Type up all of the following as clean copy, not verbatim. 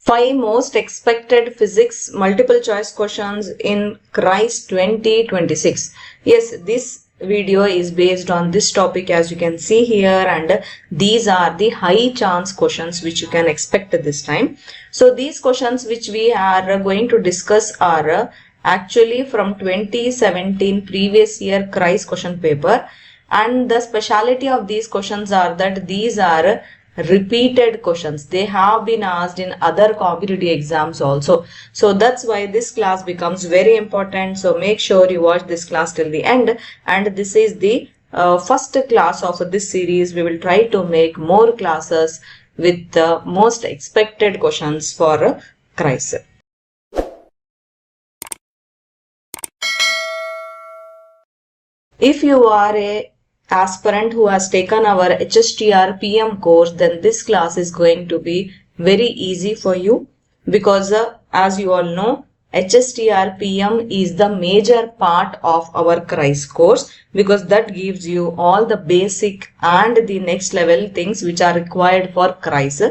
5 most expected physics multiple choice questions in CRIS 2026. Yes, this video is based on this topic, as you can see here, and these are the high chance questions which you can expect this time. So these questions which we are going to discuss are actually from 2017 previous year CRIS question paper, and the speciality of these questions are that these are repeated questions. They have been asked in other competitive exams also. So that's why this class becomes very important. So make sure you watch this class till the end. And this is the first class of this series. We will try to make more classes with the most expected questions for CRIS. If you are a aspirant who has taken our Hstr PM course, then this class is going to be very easy for you, because as you all know, Hstr PM is the major part of our CRIS course, because that gives you all the basic and the next level things which are required for CRIS.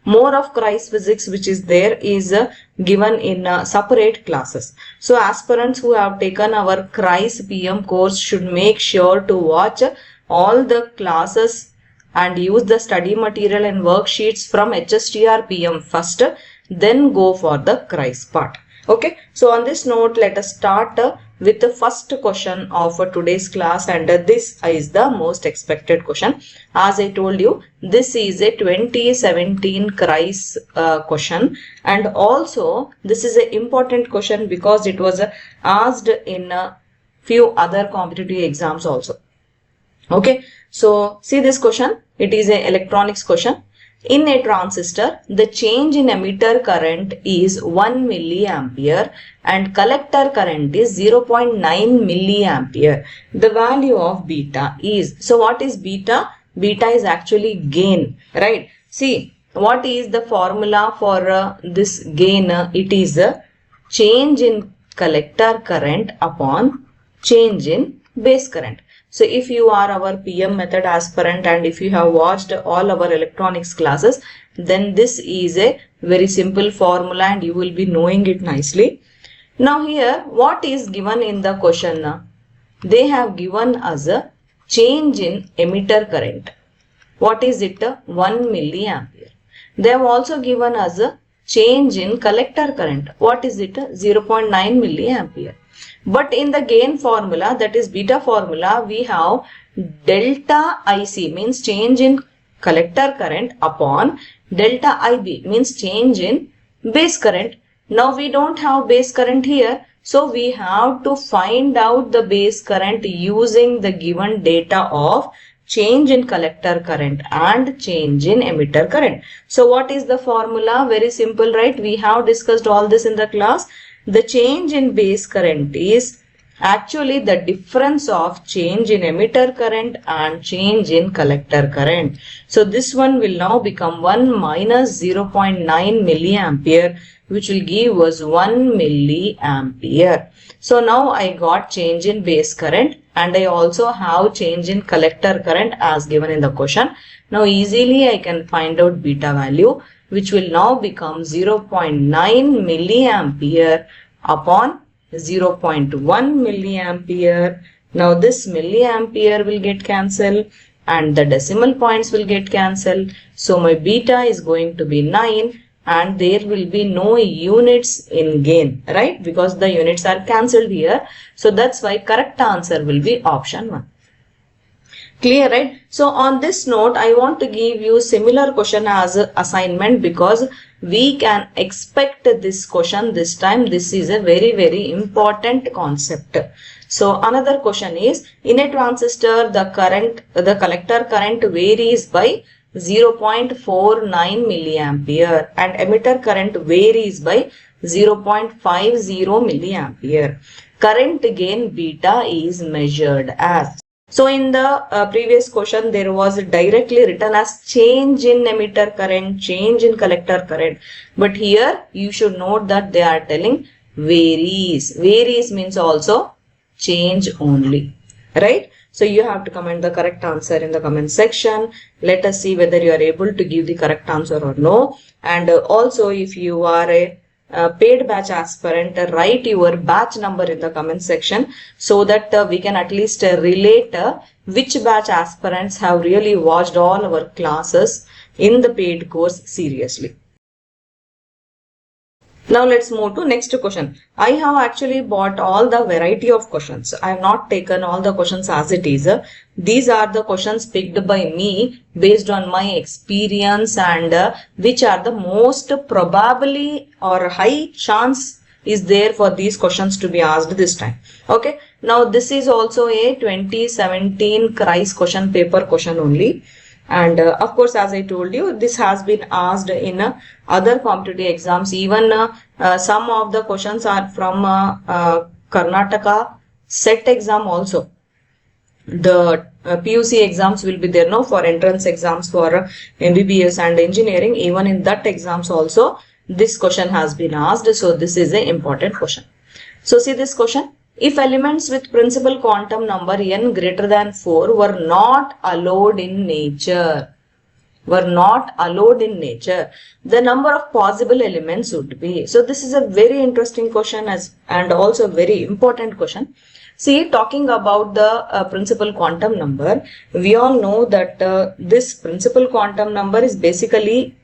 More of CRIS physics which is there is given in separate classes. So aspirants who have taken our CRIS PM course should make sure to watch all the classes and use the study material and worksheets from Hstr PM first, then go for the CRIS part. Okay, so on this note, let us start with the first question of today's class, and this is the most expected question. As I told you, this is a 2017 CRIS question, and also this is an important question because it was asked in a few other competitive exams also. Okay, so see this question. It is an electronics question. In a transistor, the change in emitter current is 1 milliampere and collector current is 0.9 milliampere. The value of beta is, so what is beta? Beta is actually gain, right? See, what is the formula for this gain? It is a change in collector current upon change in base current. So if you are our PM method aspirant and if you have watched all our electronics classes, then this is a very simple formula and you will be knowing it nicely. Now here, what is given in the question? They have given us a change in emitter current. What is it? 1 milliampere. They have also given us a change in collector current. What is it? 0.9 milliampere. But in the gain formula, that is beta formula, we have delta IC means change in collector current upon delta IB means change in base current. Now we don't have base current here, so we have to find out the base current using the given data of change in collector current and change in emitter current. So what is the formula? Very simple, right? We have discussed all this in the class. The change in base current is actually the difference of change in emitter current and change in collector current. So this one will now become 1 minus 0.9 milliampere, which will give us 1 milliampere. So now I got change in base current and I also have change in collector current as given in the question. Now easily I can find out beta value, which will now become 0.9 milliampere upon 0.1 milliampere. Now this milliampere will get cancelled and the decimal points will get cancelled. So my beta is going to be 9 and there will be no units in gain, right? Because the units are cancelled here. So that's why correct answer will be option 1. Clear, right? So on this note, I want to give you similar question as assignment because we can expect this question this time. This is a very, very important concept. So another question is, in a transistor, the collector current varies by 0.49 milliampere and emitter current varies by 0.50 milliampere. Current gain beta is measured as. So in the previous question, there was directly written as change in emitter current, change in collector current. But here you should note that they are telling varies. Varies means also change only, right? So you have to comment the correct answer in the comment section. Let us see whether you are able to give the correct answer or no. And also, if you are a paid batch aspirant, write your batch number in the comment section so that we can at least relate which batch aspirants have really watched all our classes in the paid course seriously. Now let's move to next question. I have actually bought all the variety of questions. I have not taken all the questions as it is. These are the questions picked by me based on my experience and which are the most probably or high chance is there for these questions to be asked this time. Okay. Now this is also a 2017 CRISE question paper question only. And of course, as I told you, this has been asked in other competitive exams. Even some of the questions are from Karnataka set exam also. The PUC exams will be there now for entrance exams for MBBS and engineering. Even in that exams also, this question has been asked. So this is an important question. So see this question. If elements with principal quantum number n greater than 4 were not allowed in nature, the number of possible elements would be. So this is a very interesting question and also a very important question. See, talking about the principal quantum number, we all know that this principal quantum number is basically,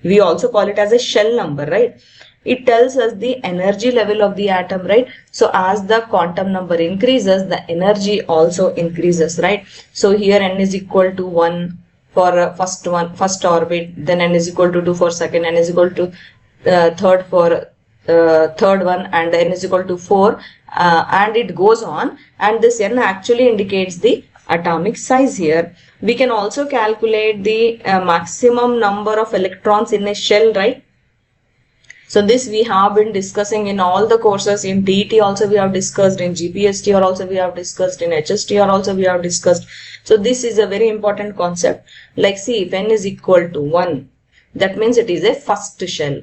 we also call it as a shell number, right? It tells us the energy level of the atom, right? So as the quantum number increases, the energy also increases, right? So here n is equal to 1 for first orbit, then n is equal to 2 for second, n is equal to third for third one, and n is equal to 4, and it goes on. And this n actually indicates the atomic size here. We can also calculate the maximum number of electrons in a shell, right? So this we have been discussing in all the courses. In TET also we have discussed, in Gpstr also we have discussed, in Hstr also we have discussed. So this is a very important concept. Like see, if n is equal to 1, that means it is a first shell,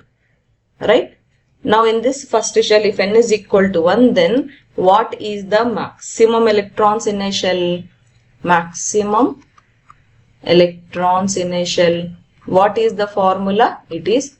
right? Now in this first shell, if n is equal to 1, then what is the maximum electrons in a shell? Maximum electrons in a shell. What is the formula? It is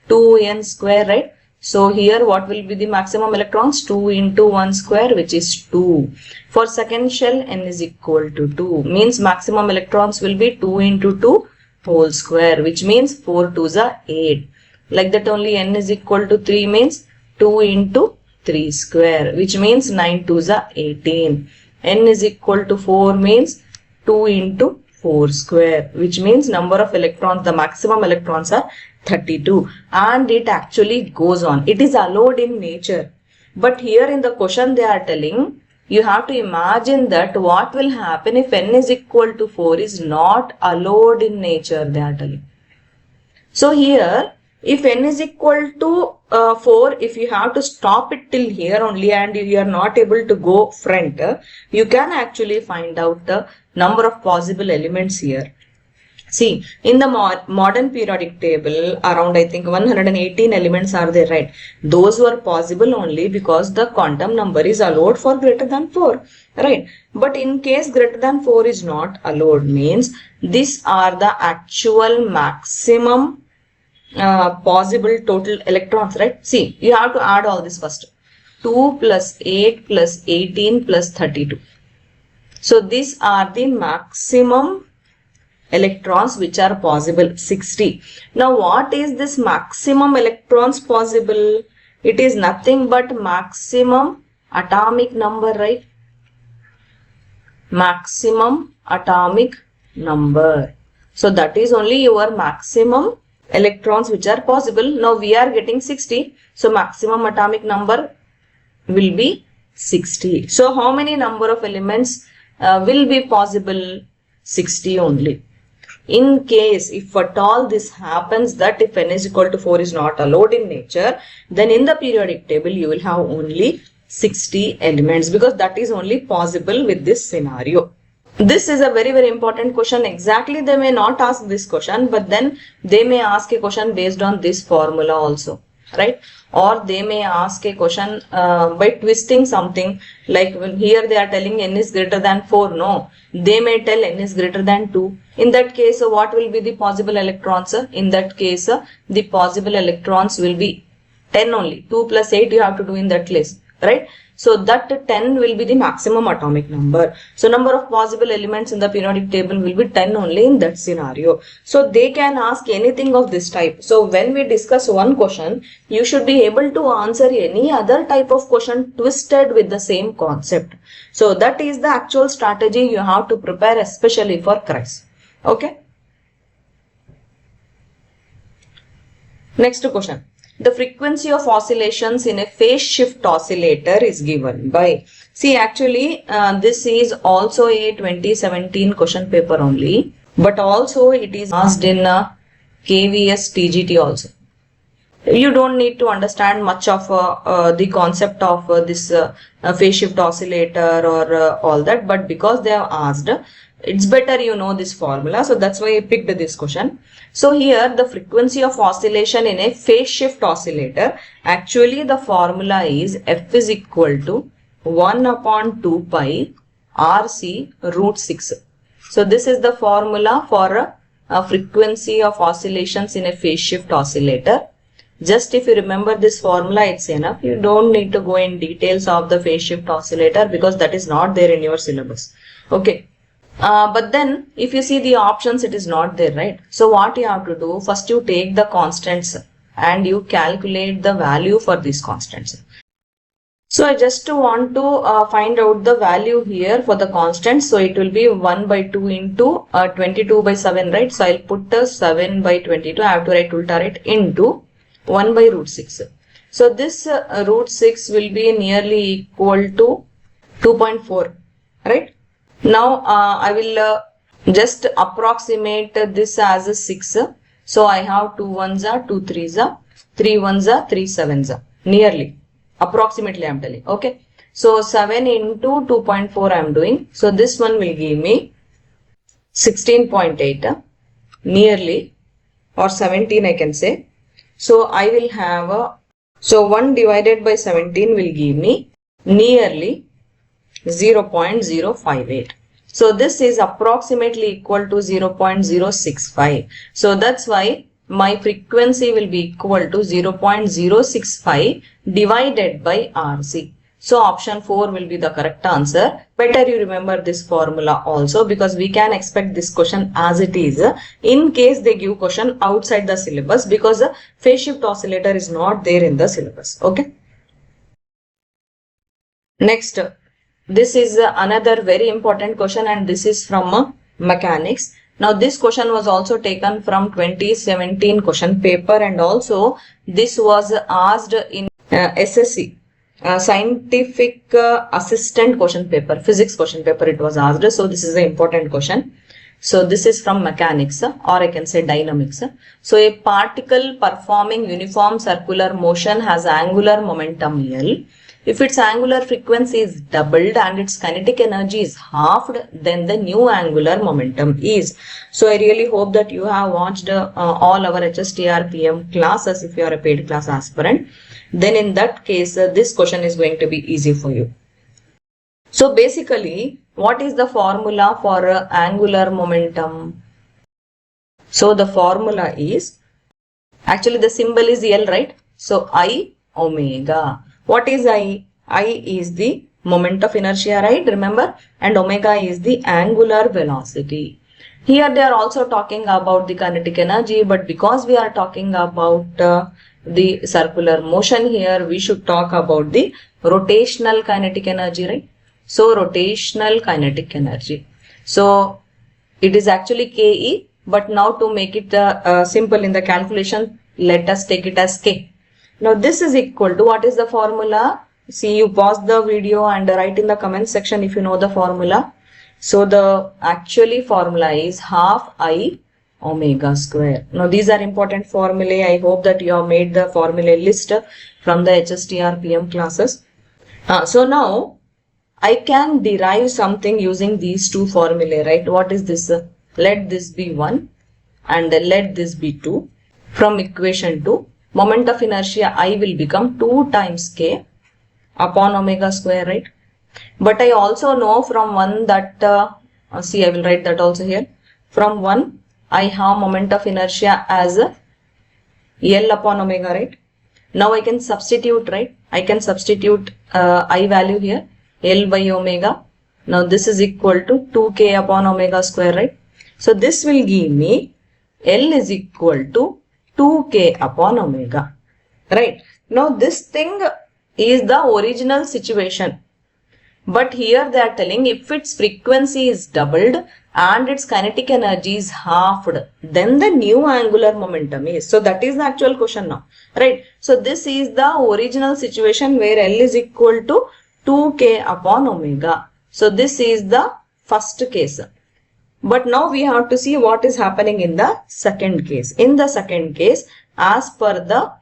2n square, right? So here what will be the maximum electrons? 2 into 1 square, which is 2. For second shell, n is equal to 2. Means maximum electrons will be 2 into 2 whole square, which means 4 2s are 8. Like that only n is equal to 3 means 2 into 3 square, which means 9 2s are 18. N is equal to 4 means 2 into 4 square, which means number of electrons, the maximum electrons are 32. And it actually goes on. It is allowed in nature. But here in the question they are telling, you have to imagine that what will happen if n is equal to 4 is not allowed in nature, they are telling. So here, if n is equal to 4, if you have to stop it till here only and you are not able to go front, you can actually find out the number of possible elements here. See, in the modern periodic table, around I think 118 elements are there, right? Those were possible only because the quantum number is allowed for greater than 4, right? But in case greater than 4 is not allowed, means these are the actual maximum possible total electrons, right? See, you have to add all this first. 2 plus 8 plus 18 plus 32. So these are the maximum electrons which are possible, 60. Now what is this maximum electrons possible? It is nothing but maximum atomic number, right? Maximum atomic number. So that is only your maximum electrons which are possible. Now we are getting 60. So maximum atomic number will be 60. So how many number of elements will be possible? 60 only. In case, if at all this happens, that if n is equal to 4 is not allowed in nature, then in the periodic table you will have only 60 elements, because that is only possible with this scenario. This is a very, very important question. Exactly, they may not ask this question, but then they may ask a question based on this formula also. right? Or they may ask a question by twisting something, like when here they are telling n is greater than 4. No, they may tell n is greater than 2. In that case, what will be the possible electrons? In that case, the possible electrons will be 10 only. 2 plus 8 you have to do in that list, right? So that 10 will be the maximum atomic number. So number of possible elements in the periodic table will be 10 only in that scenario. So they can ask anything of this type. So when we discuss one question, you should be able to answer any other type of question twisted with the same concept. So that is the actual strategy you have to prepare, especially for CRIS. Okay. Next question. The frequency of oscillations in a phase shift oscillator is given by. See, actually, this is also a 2017 question paper only, but also it is asked in KVS TGT also. You don't need to understand much of the concept of this phase shift oscillator or all that, but because they have asked, it's better you know this formula. So that's why I picked this question. So here the frequency of oscillation in a phase shift oscillator, actually the formula is F is equal to 1 upon 2 pi RC root 6. So this is the formula for a frequency of oscillations in a phase shift oscillator. Just if you remember this formula, it's enough. You don't need to go in details of the phase shift oscillator because that is not there in your syllabus. Okay. But then if you see the options, it is not there, right? So what you have to do, first you take the constants and you calculate the value for these constants. So I just want to find out the value here for the constant. So it will be 1 by 2 into 22 by 7, right? So I'll put 7 by 22. I have to write ulta right into 1 by root 6. So this root 6 will be nearly equal to 2.4, right? Now I will just approximate this as a 6. So I have 2 1s are 2 3s are 3 1s are 3 7s are, nearly, approximately I am telling. Okay. So 7 into 2.4 I am doing. So this one will give me 16.8, nearly, or 17 I can say. So I will have so 1 divided by 17 will give me nearly 0.058. So this is approximately equal to 0.065. So that's why my frequency will be equal to 0.065 divided by RC. So option 4 will be the correct answer. Better you remember this formula also, because we can expect this question as it is in case they give question outside the syllabus, because the phase shift oscillator is not there in the syllabus. Okay. Next. This is another very important question, and this is from mechanics. Now this question was also taken from 2017 question paper, and also this was asked in SSC scientific assistant question paper, physics question paper it was asked. So this is an important question. So this is from mechanics, or I can say dynamics. So a particle performing uniform circular motion has angular momentum L. If its angular frequency is doubled and its kinetic energy is halved, then the new angular momentum is. So I really hope that you have watched all our Hstr PM classes if you are a paid class aspirant. Then in that case, this question is going to be easy for you. So basically, what is the formula for angular momentum? So the formula is, actually the symbol is L, right? So I omega. What is I? I is the moment of inertia, right? Remember? And omega is the angular velocity. Here they are also talking about the kinetic energy, but because we are talking about the circular motion here, we should talk about the rotational kinetic energy, right? So rotational kinetic energy. So it is actually Ke, but now to make it simple in the calculation, let us take it as K. Now this is equal to, what is the formula? See, you pause the video and write in the comment section if you know the formula. So the actually formula is half I omega square. Now these are important formulae. I hope that you have made the formula list from the Hstr PM classes. So now I can derive something using these two formulae, right? What is this? Let this be 1 and let this be 2 from equation 2. moment of inertia I will become 2 times k upon omega square, right? But I also know from 1 that, see, I will write that also here. From 1, I have moment of inertia as L upon omega, right? Now I can substitute, right? I can substitute I value here, L by omega. Now this is equal to 2k upon omega square, right? So this will give me L is equal to 2k upon omega, right? Now this thing is the original situation. But here they are telling if its frequency is doubled and its kinetic energy is halved, then the new angular momentum is. So that is the actual question now, right? So this is the original situation where L is equal to 2k upon omega. So this is the first case. But now we have to see what is happening in the second case. In the second case, as per the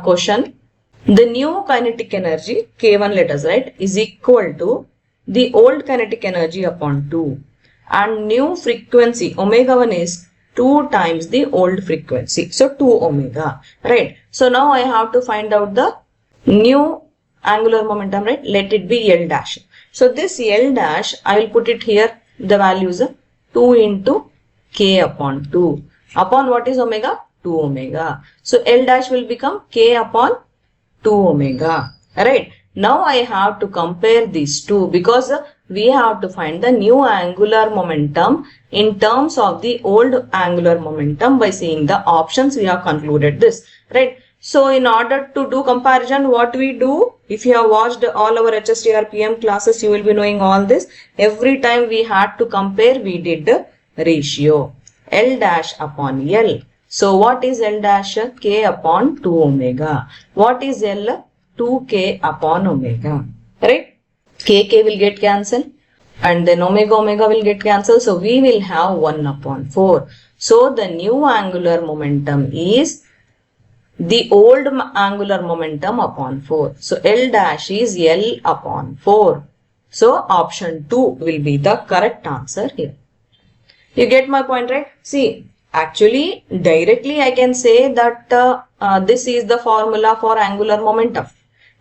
question, the new kinetic energy, K1 let us write, is equal to the old kinetic energy upon 2. And new frequency, omega 1 is 2 times the old frequency. So 2 omega, right? So now I have to find out the new angular momentum, right? Let it be L dash. So this L dash, I will put it here, the values 2 into k upon 2. Upon what is omega? 2 omega. So L dash will become k upon 2 omega, right? Now I have to compare these two because we have to find the new angular momentum in terms of the old angular momentum. By seeing the options, we have concluded this, right? So in order to do comparison, what we do, if you have watched all our Hstr PM classes, you will be knowing all this. Every time we had to compare, we did the ratio L dash upon L. So what is L dash? K upon 2 omega. What is L? 2k upon omega, right? K will get cancelled and then omega will get cancelled. So we will have 1 upon 4. So the new angular momentum is the old angular momentum upon 4. So L dash is L upon 4. So option 2 will be the correct answer here. You get my point, right? See, actually directly I can say that this is the formula for angular momentum,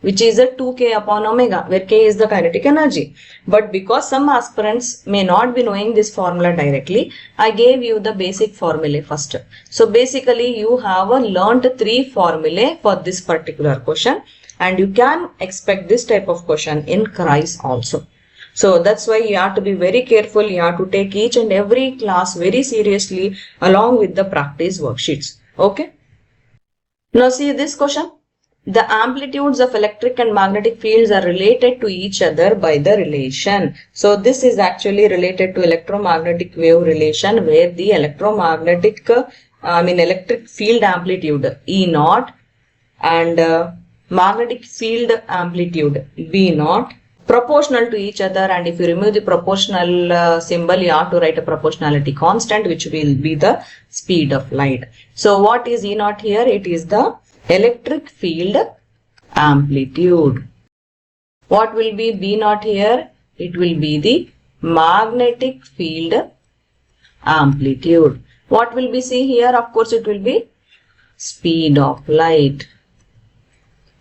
which is a 2k upon omega, where k is the kinetic energy. But because some aspirants may not be knowing this formula directly, I gave you the basic formulae first. So basically you have learnt 3 formulae for this particular question, and you can expect this type of question in CRIS also. So that's why you have to be very careful. You have to take each and every class very seriously along with the practice worksheets. Okay. Now see this question. The amplitudes of electric and magnetic fields are related to each other by the relation. So this is actually related to electromagnetic wave relation, where the electromagnetic, electric field amplitude E0 and magnetic field amplitude B0 proportional to each other. And if you remove the proportional symbol, you have to write a proportionality constant, which will be the speed of light. So what is E0 here? It is the electric field amplitude. What will be B0 here? It will be the magnetic field amplitude. What will be C here? Of course, it will be speed of light.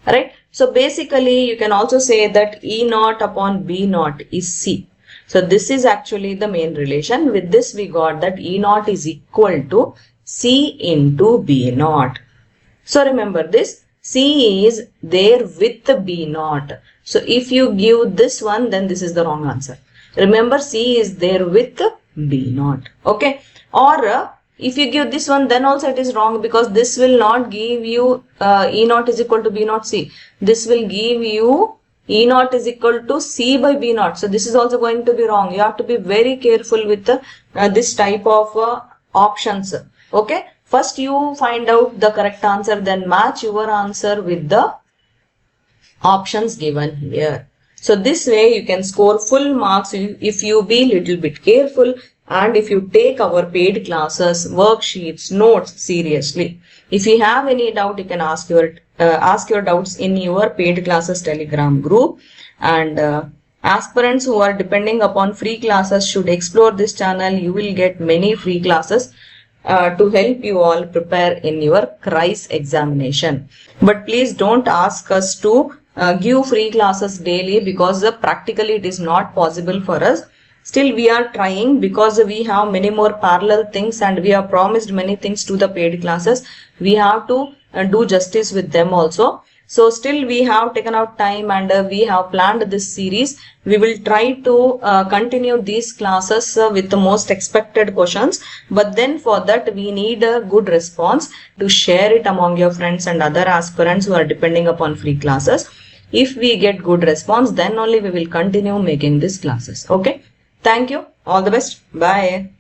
Right? So basically, you can also say that E0 upon B0 is C. So this is actually the main relation. With this, we got that E0 is equal to C into B0. So remember this, C is there with B0. So if you give this one, then this is the wrong answer. Remember, C is there with B0. Okay. Or if you give this one, then also it is wrong, because this will not give you E0 is equal to B0 C. This will give you E0 is equal to C by B0. So this is also going to be wrong. You have to be very careful with this type of options. Okay. First you find out the correct answer, then match your answer with the options given here. So this way you can score full marks if you be little bit careful and if you take our paid classes, worksheets, notes seriously. If you have any doubt, you can ask your doubts in your paid classes Telegram group. And aspirants who are depending upon free classes should explore this channel. You will get many free classes. to help you all prepare in your CRISE examination. But please don't ask us to give free classes daily, because practically it is not possible for us. Still we are trying, because we have many more parallel things and we have promised many things to the paid classes. We have to do justice with them also. So still we have taken out time and we have planned this series. We will try to continue these classes with the most expected questions. But then for that we need a good response to share it among your friends and other aspirants who are depending upon free classes. If we get good response, then only we will continue making these classes. Okay. Thank you. All the best. Bye.